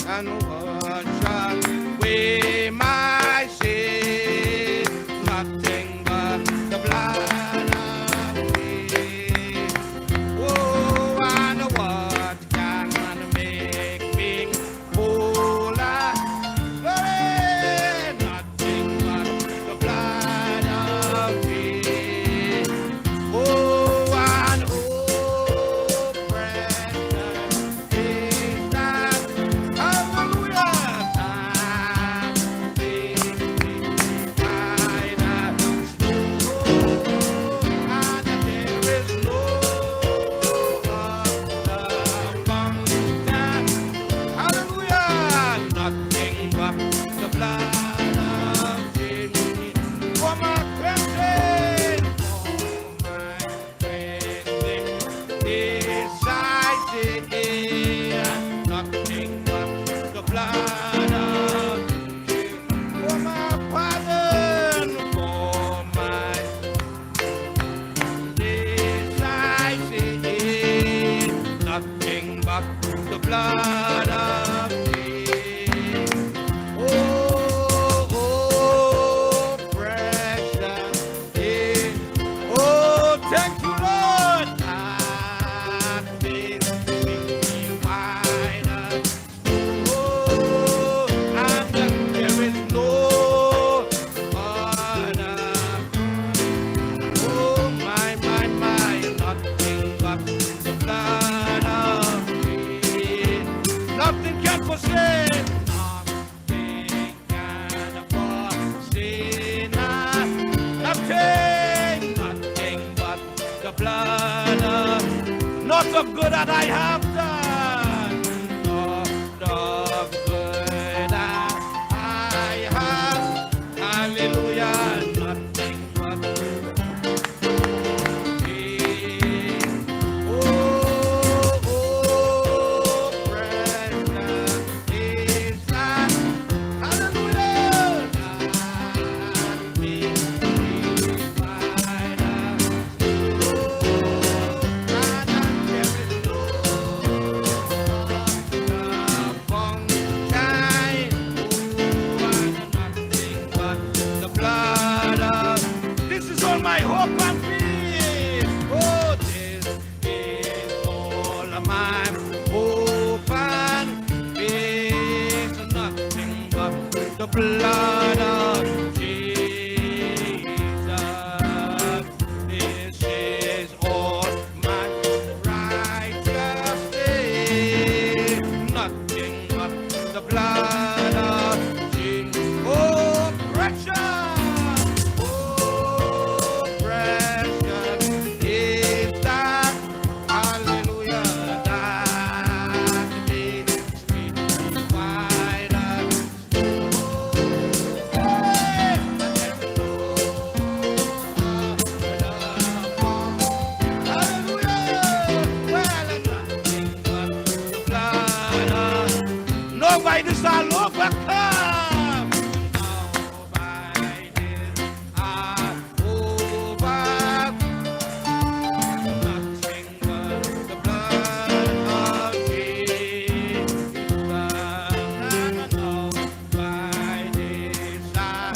And what shall weigh my sin? Nothing but the blood of Jesus. Oh, and what can make me whole? Nothing but the blood of Jesus. Oh, and oh, precious is that. Hallelujah. The blood of Jesus. Oh, oh, precious is. Oh, thank you, Lord. I've been wider. Oh, and there is no other. Oh, my, nothing but the blood of nothing can forsake. Nothing can forsake. Nothing but the blood of, not of good that I have done, not of good that I have. Hallelujah. Nothing but my hope and peace. Oh, this is all of my hope and peace. Nothing but the blood of Jesus. This is all my righteousness. Nothing but the blood of Jesus. Oh, precious. By this I'll overcome. By this I'll overcome. Nothing but the blood of Jesus. No, by this I'll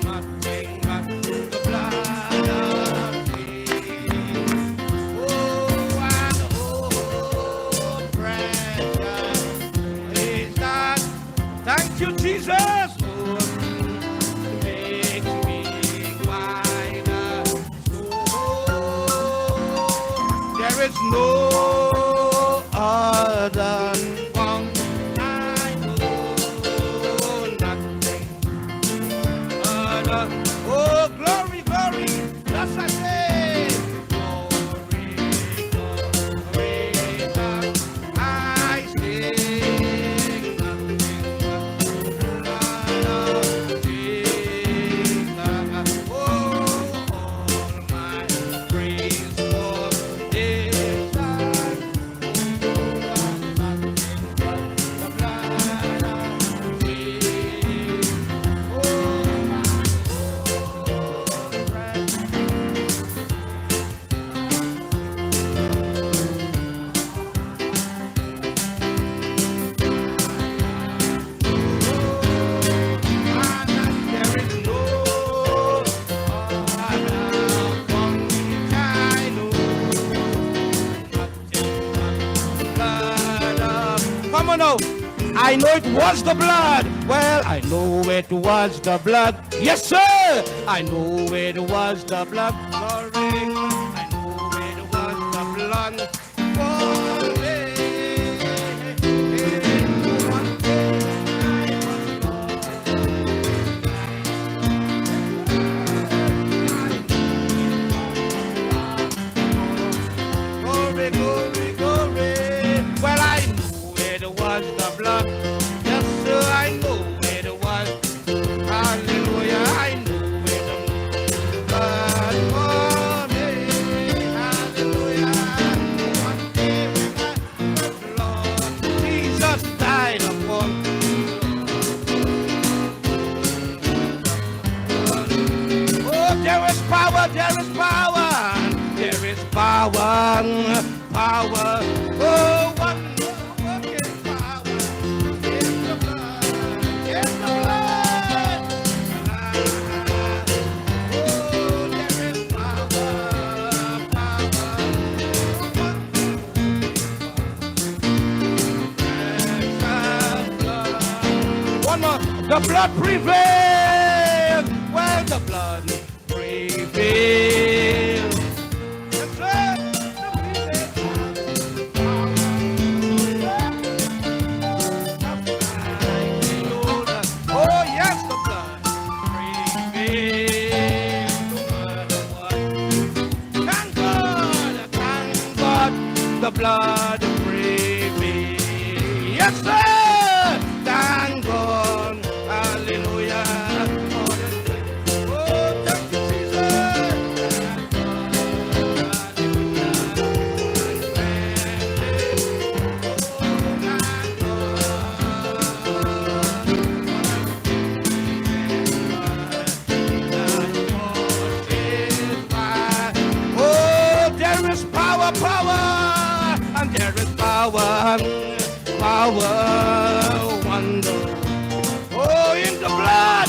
nothing but the blood of Jesus. Oh, and thank you, Jesus. Oh, makes me wider. Oh, there is no other one. I know nothing other. Oh, glory, glory. That's I say. Glory, glory. I sing nothing but Jesus. Oh, all my praise for this. Come on now. I know it was the blood. Well, I know it was the blood. Yes, sir. I know it was the blood. Glory. I know it was the blood. Glory, glory, glory. Well, I knew it was the blood. Yes, sir, I know it was. Hallelujah, I knew it was the blood for me. Hallelujah. One day when the Lord Jesus died upon me. Oh, there is power, there is power. There is power, power, oh, wonder-working power in the blood, in the blood. Oh, there is power, power, one more, the blood prevails. Well, the blood prevails. The blood prevails. Yes, sir. Thank God. Hallelujah. Oh, thank you, Jesus. Oh, there is power, power. And there is power, power, wonder. Oh, in the blood.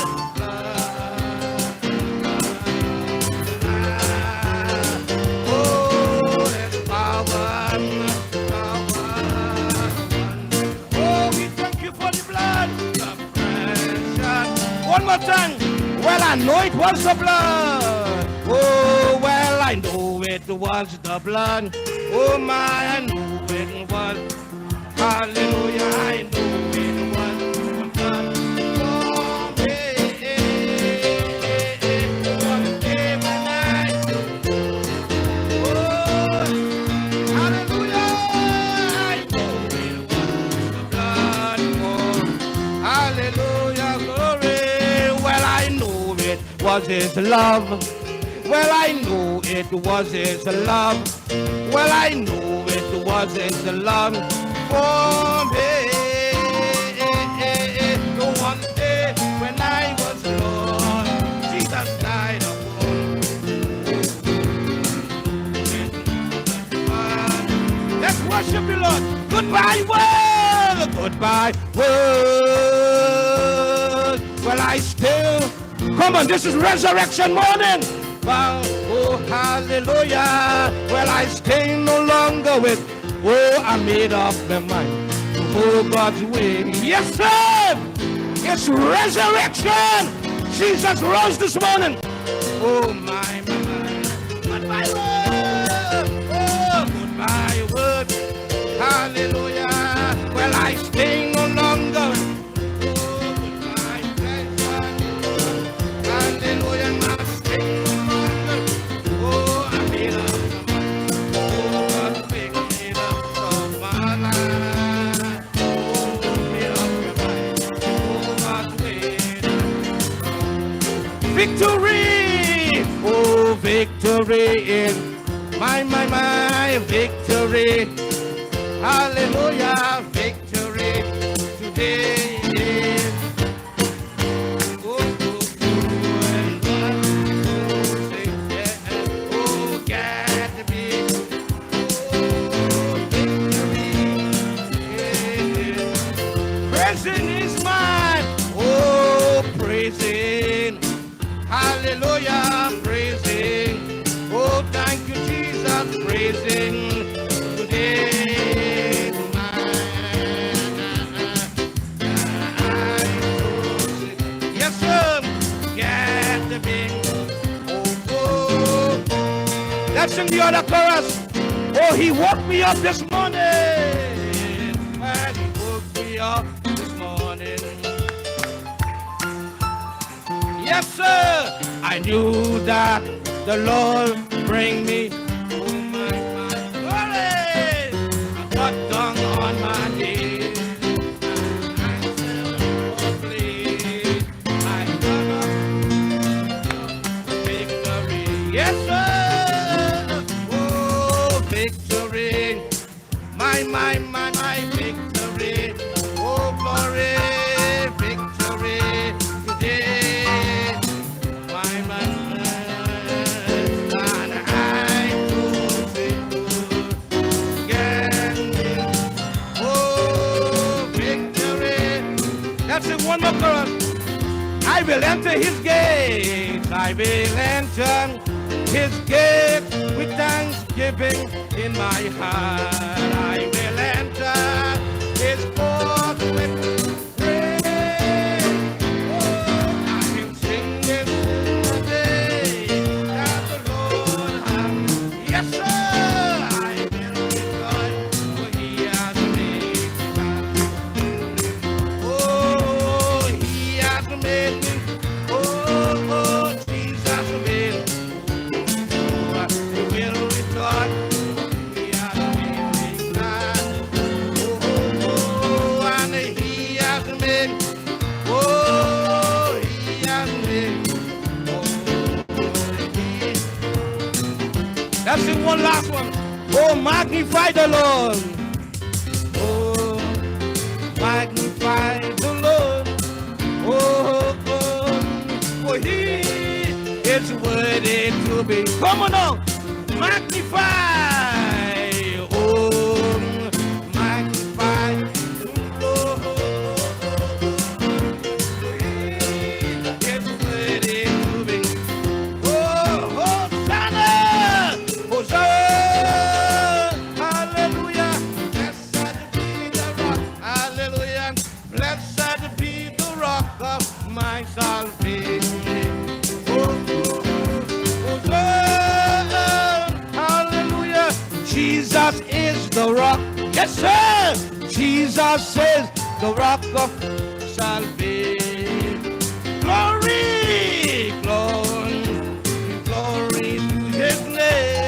Oh, there's power, power, wonder. Oh, we thank you for the blood. The precious. One more time. Well, I know it was the blood. Oh, well, I know it was the blood. Oh my, I know it was. Hallelujah, I know it was the blood for me. One day when I, oh, hallelujah, I know it was the blood for. Hallelujah, glory. Well, I know it was His love. Well, I know it was His love. Well, I know it was His love for me. The one day when I was lost, Jesus died upon me. Let's worship the Lord. Goodbye, world. Goodbye, world. Well, I still, come on, this is resurrection morning. Oh, hallelujah. Well, I stay no longer with, oh, I made up my mind to go God's way. Yes, sir. It's resurrection. Jesus rose this morning. Oh, my. Goodbye, word. Oh, goodbye, word. Hallelujah. Well, I stay no longer. Oh, goodbye, hallelujah. Victory! Oh, victory in my victory. Hallelujah, victory today. Hallelujah, praising. Oh, thank you, Jesus, praising today. Let's sing the other chorus. Oh, he woke me up this morning. And he woke me up this morning. Yes, sir. I knew that the Lord bring me. Oh, my glory. I got down on my knees. Yes, sir. Oh, victory. My victory. Oh, glory. Victory today. And I could be good again. Oh, victory. That's it, one more chorus. I will enter his gates. I will enter his gate with thanksgiving in my heart. I will enter his court with praise. Oh, I will sing this today that the Lord has. Yes, sir, I will rejoice, for he has made me. Oh, he has made me. Oh, Jesus made me. Let's sing one last one. Oh, magnify the Lord. Oh, magnify the Lord. Oh, for he is worthy to be. Come on now. Magnify. Oh, magnify the Lord. For he is worthy to be. Oh, Hosanna. Hosanna, hallelujah, blessed be the rock, hallelujah, blessed be the rock of my salvation. Oh, Hosanna, hallelujah, Jesus is the rock, yes sir, Jesus is the rock of salvation. Glory, glory, glory to his name.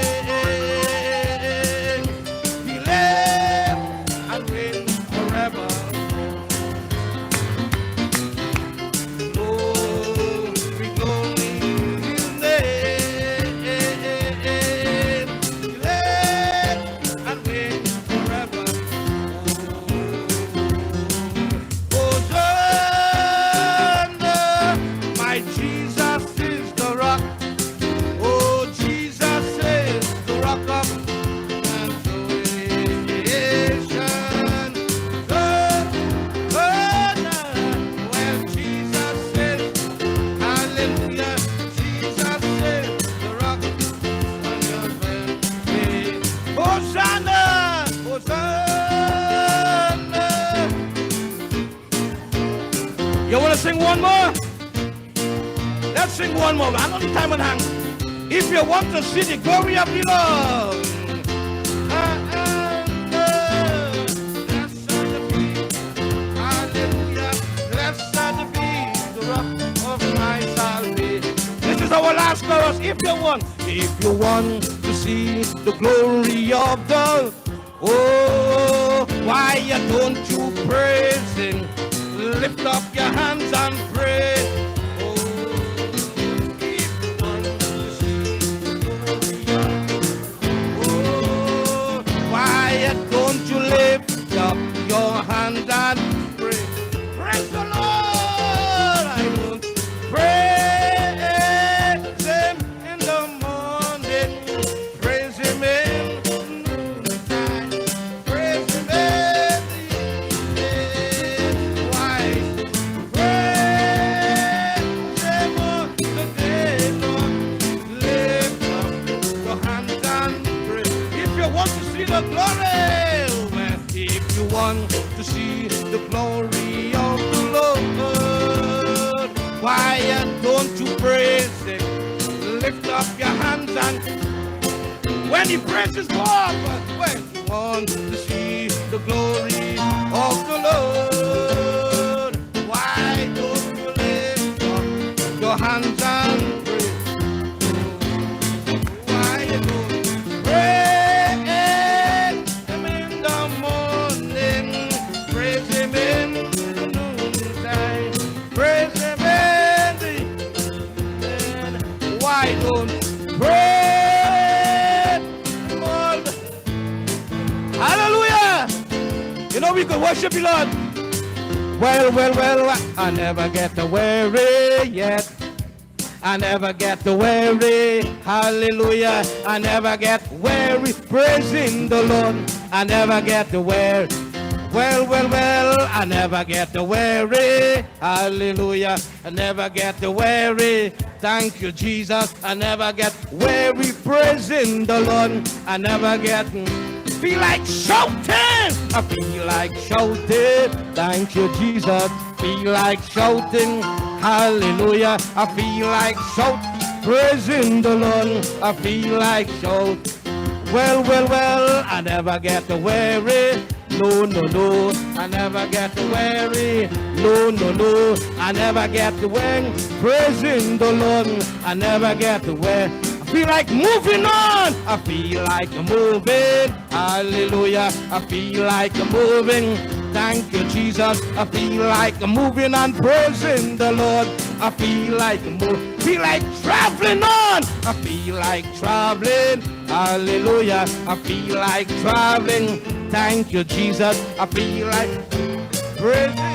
You want to sing one more? Let's sing one more. I know the time on hand. If you want to see the glory of the Lord. Hallelujah. Blessed be the rock of my salvation. This is our last chorus. If you want to see the glory of the oh, why don't you praise him? Lift up your hands and pray. Oh, if you want to see the glory of, oh, why don't you lift up your hands and pray? Praise the Lord. I want to praise him in the morning, praise him in the noontime, praise him in the evening. Why? Praise him on the day, Lord. Lift up your hands and pray. If you want to see the glory, well, if you want to see the glory of the Lord, why don't you praise him? Lift up your hands and When he praises God, when you want to see the glory of the Lord, why don't you lift up your hands and pray? Why don't you pray him in the morning, praise him in the noontime, praise him in the evening? Why don't you pray? Hallelujah! You know we could worship you, Lord. Well, I never get to weary yet. I never get to weary. Hallelujah. I never get weary praising the Lord. I never get to weary. Well, I never get to weary. Hallelujah. I never get to weary. Thank you, Jesus. I never get weary praising the Lord. I never get feel like shouting. I feel like shouting. Thank you, Jesus. Feel like shouting. Hallelujah. I feel like shouting. Praising the Lord. I feel like shouting. Well, I never get to weary. No, I never get to weary. No, I never get to weary. Praising the Lord. I never get to weary. I feel like moving on. I feel like moving. Hallelujah. I feel like moving. Thank you, Jesus. I feel like moving and praising the Lord. I feel like moving. Feel like traveling on. I feel like traveling. Hallelujah. I feel like traveling. Thank you, Jesus. I feel like praising.